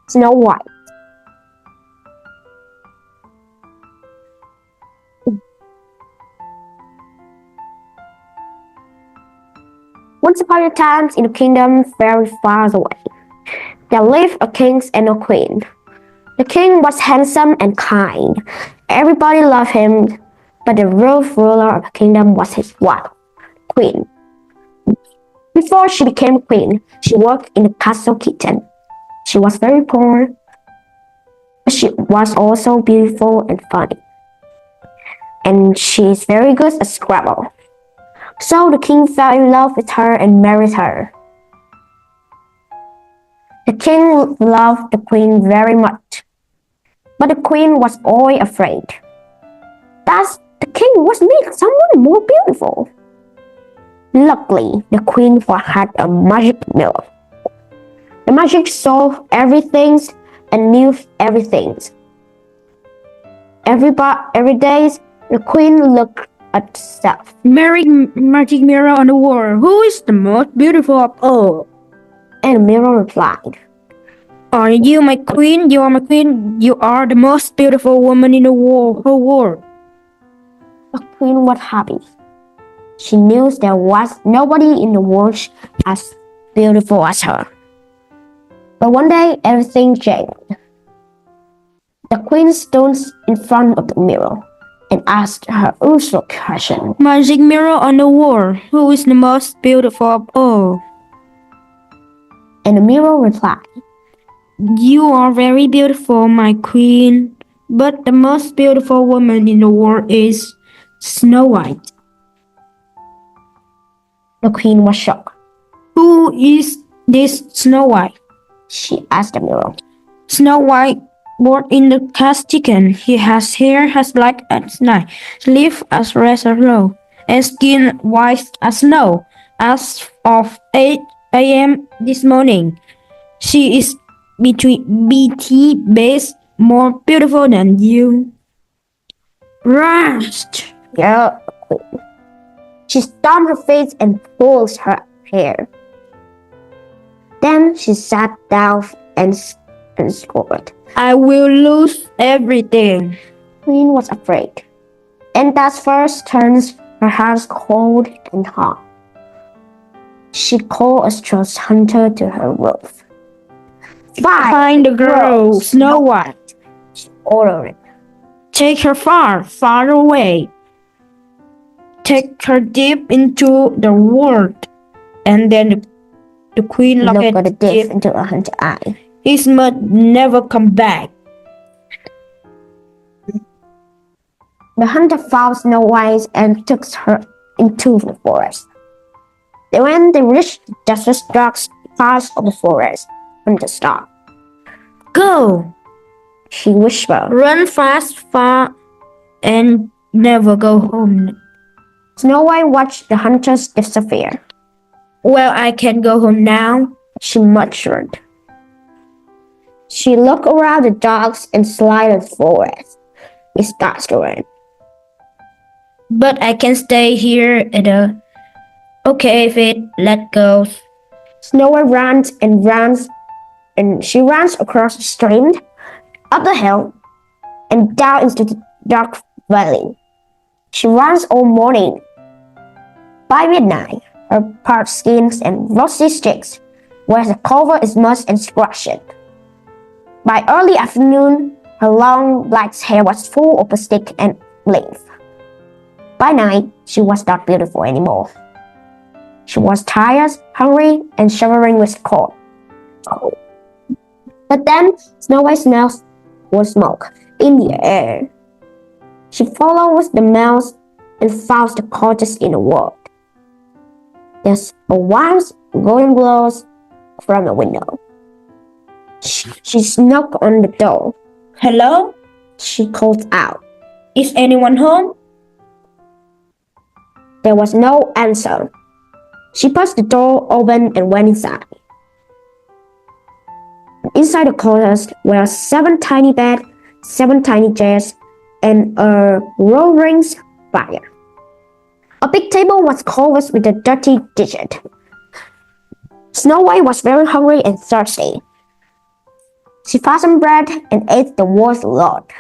Snow White. Once upon a time, in a kingdom very far away, there lived a king and a queen. The king was handsome and kind. Everybody loved him, but the real ruler of the kingdom was his wife, Queen. Before she became queen, she worked in the castle kitchen. She was very poor, but she was also beautiful and funny. And she is very good at Scrabble. So the king fell in love with her and married her. The king loved the queen very much, but the queen was always afraid that the king was meet someone more beautiful. Luckily, the queen had a magic mirror. The magic saw everything and knew everything. Every day, the queen looked at herself. Magic mirror on the wall. Who is the most beautiful of all? And the mirror replied, Are you my queen? You are my queen. You are the most beautiful woman in the whole world. The queen was happy. She knew there was nobody in the world as beautiful as her. But one day, everything changed. The queen stood in front of the mirror and asked her usual question. Magic mirror on the wall. Who is the most beautiful of all? And the mirror replied, You are very beautiful, my queen. But the most beautiful woman in the world is Snow White. The queen was shocked. Who is this Snow White? She asked the mirror. Snow White born in the cast chicken. He has hair as black as night, leaf as red as snow, and skin white as snow. As of 8 a.m. this morning, she is between BT base more beautiful than you. Rust! Yeah, the queen. She stamped her face and pulled her hair. Then she sat down and scolded. I will lose everything. Queen was afraid, and that first turns her heart cold and hot. She called a trust hunter to her roof. Find the girl, Snow White. She ordered. Take her far, far away. Take her deep into the world. And then the queen looked at the deep into a hunter's eye. He must never come back. The hunter found Snow White and took her into the forest. When they reached the desert's dark parts of the forest, Hunter stopped. Go! She whispered. Run fast, far, and never go home. Snow White watched the hunters disappear. Well, I can go home now, she muttered. She looked around the dogs and slided the forest. It starts to rain. But I can stay here at a... Okay, Fit, let go. Snow White runs and runs, and she runs across the stream, up the hill, and down into the dark valley. She runs all morning. By midnight, her parched skins and rusty sticks were covered in mud and scratched. By early afternoon, her long black hair was full of stick and leaf. By night, she was not beautiful anymore. She was tired, hungry, and shivering with cold. But then Snow White smelled smoke in the air. She followed with the mouse and found the coldest in the world. There's a wild golden glows from the window. She knocked on the door. Hello? She called out. Is anyone home? There was no answer. She pushed the door open and went inside. Inside the cottage were 7 tiny beds, 7 tiny chairs, and a roaring fire. A big table was covered with a dirty dish. Snow White was very hungry and thirsty. She found some bread and ate the world's lot.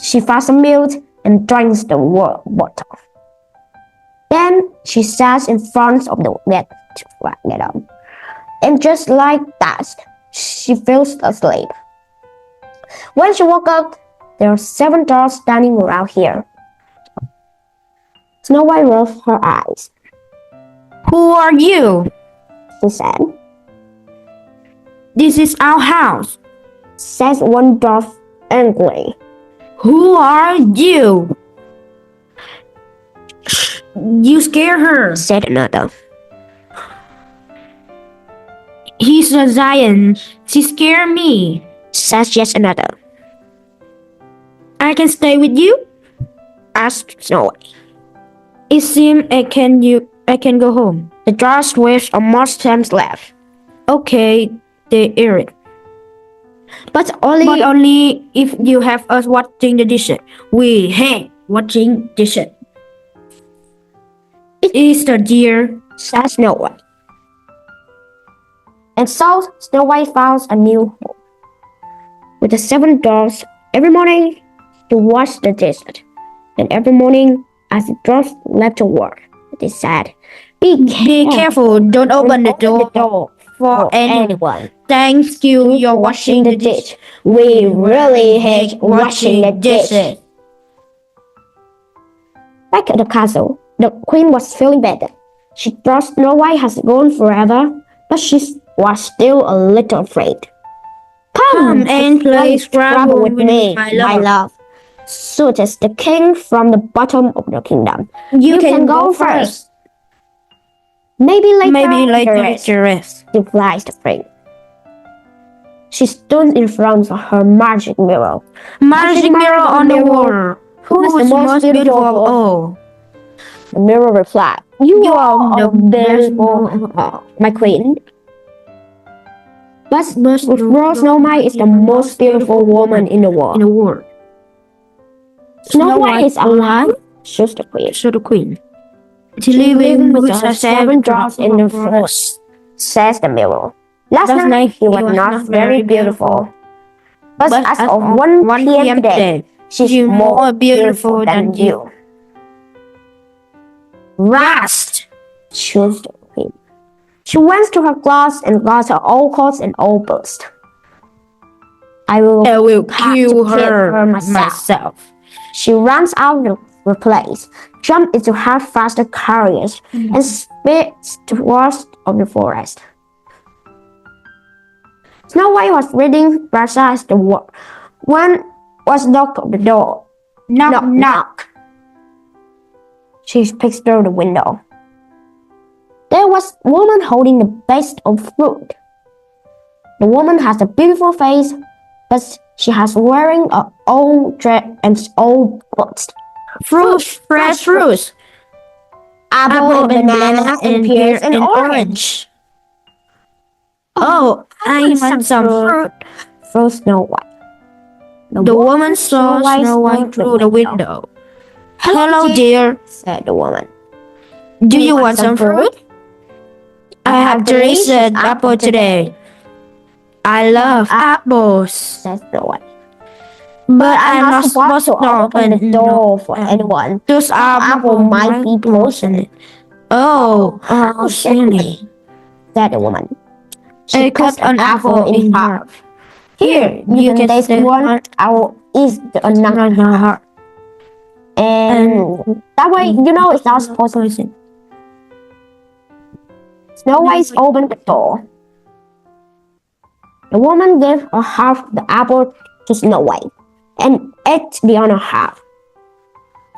She found some milk and drank the water. Then she sat in front of the net, and just like that, she fell asleep. When she woke up, there were 7 dolls standing around here. Snow White rolled her eyes. Who are you? She said. This is our house. Said one dwarf angrily. Who are you? You scare her, Said another. He's a giant. She scared me. Said yet another. I can stay with you? Asked Snow White. It seems I can go home. The dwarfs wished a more times left. Okay, they hear it. But only if you have us watching the dishes. We hate watching dishes. It is the dear, said Snow White. And so Snow White found a new home. With the 7 dwarfs, every morning she washed the dishes. And every morning, as the dwarfs left to work, they said, Be careful, don't open the the door door for anyone. Thank you, you're washing the dish. We really hate washing the dishes. Back at the castle, the queen was feeling better. She thought Snow White has gone forever, but she was still a little afraid. Come and play Scrabble with me, my love. Soothed the king from the bottom of the kingdom. You can go first. Maybe later, the rest. replied the queen. She stood in front of her magic mirror. Magic mirror on the wall. Who is the most beautiful of all? The mirror replied, You are the beautiful, my queen. But Snow White is the most beautiful woman in the world. Snow White is alive, says the queen. So the queen. She living with her 7 dwarfs in the forest, says the mirror. Last night he was not very beautiful. But as of 1 p.m. today, she's more beautiful than you. Rust, chose the queen. She went to her closet and got her old coats and old boots. I will kill her myself. She runs out of the place, jumped into half-faster carriage, and speeds towards the forest. Snow White was reading besides the wall. One was knocked on the door. Knock, knock. She peeked through the window. There was a woman holding the basket of fruit. The woman has a beautiful face, but she has wearing an old dress and old boots. Fruits, fresh fruits. Apple and banana and pears and orange. Oh, I want some fruit. Through Snow White. The woman saw Snow White through the window. Hello, dear, said the woman. Do you want some fruit? I have tasted apple today. I love apples, said Snow White. But I'm not supposed to open the door for anyone. Those apples might be poisoned. Oh, how silly, said the woman. She cut an apple in half. Here, you can taste one. I will eat another half. And that way, it's not poison. Snow White opened the door. The woman gave her half the apple to Snow White and ate the other half.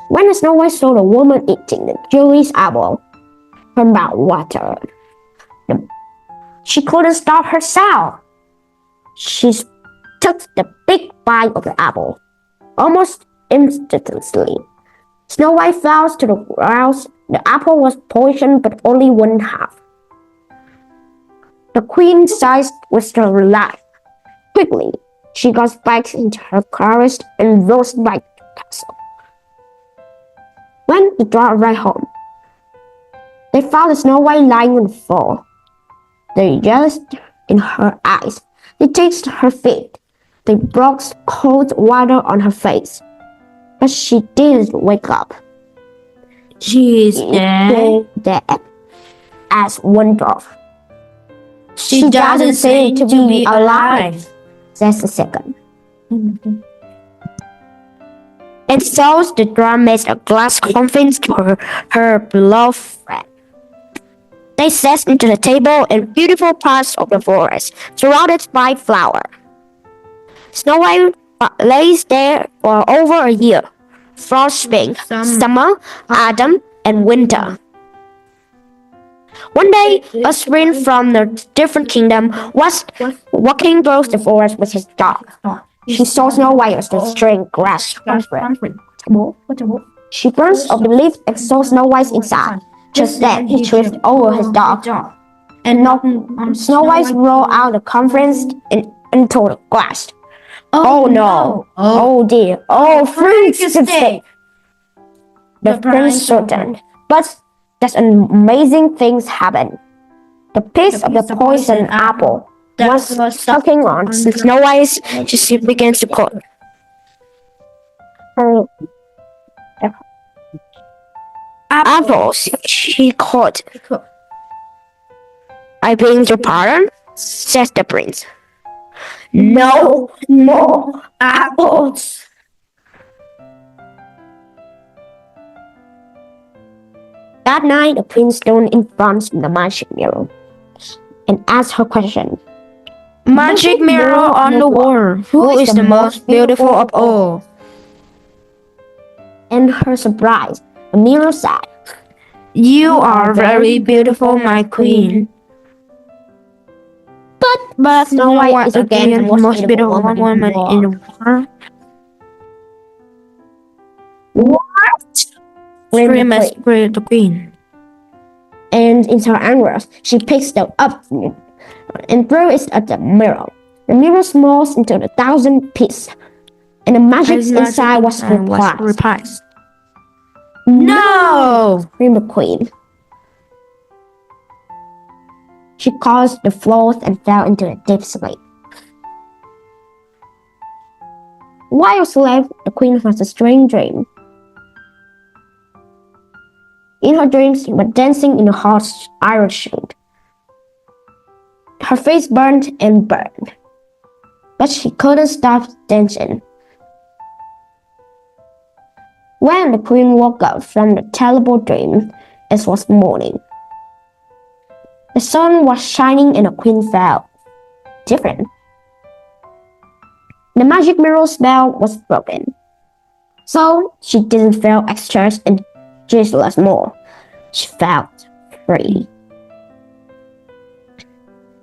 When Snow White saw the woman eating the juicy apple, her mouth watered. She couldn't stop herself. She took the big bite of the apple. Almost instantly, Snow White fell to the ground. The apple was poisoned, but only one half. The queen sighed with her relief. Quickly, she got back into her carriage and rode back to the castle. When the dwarf arrived home, they found Snow White lying on the floor. The yellow in her eyes They touched her feet. They brought cold water on her face. But she didn't wake up. She is dead. Dead. As one dwarf. She doesn't seem to be alive. Says the second. And so the dwarf made a glass coffin to her beloved friend. They sat into the table in beautiful parts of the forest, surrounded by flowers. Snow White lays there for over a year. Frost, spring, summer, autumn, and winter. One day, a prince from a different kingdom was walking through the forest with his dog. She saw Snow White as the strange grass. She burst off the leaf and saw Snow White inside. Just then, he tripped over his dog and knocked Snow White rolled out the conference into the grass. Oh no! Oh dear! Oh, freaks! The prince shortened, but that's amazing things happened. The piece of the poison apple was sucking on Snow White. She began to cry. Apples, she called. I beg your pardon, said the prince. No more apples. That night, the prince stood in front of the magic mirror and asked her question. Magic mirror on the wall, who is the most beautiful of all? And her surprise, the mirror said, You are very beautiful, my queen. But Snow White is again the most beautiful woman in the world. What? Screamed the queen. And in her anger, she picked it up and threw it at the mirror. The mirror smashed into 1,000 pieces, and the magic inside was reprised. No! Screamed the queen. She caused the floor and fell into a deep sleep. While asleep, the queen had a strange dream. In her dreams, she was dancing in a hot iron sheet. Her face burned and burned, but she couldn't stop dancing. When the queen woke up from the terrible dream, it was morning. The sun was shining and the queen felt different. The magic mirror spell was broken, so she didn't feel anxious and useless more. She felt free.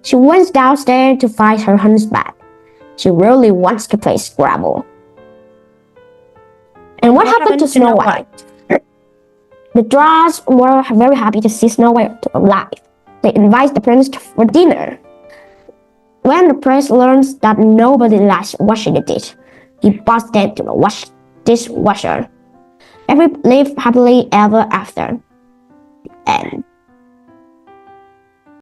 She went downstairs to find her husband. She really wants to play Scrabble. And what happened to Snow White? The dwarfs were very happy to see Snow White alive. They invited the prince for dinner. When the prince learned that nobody liked what she did, he brought them to the dishwasher. Every lived happily ever after. And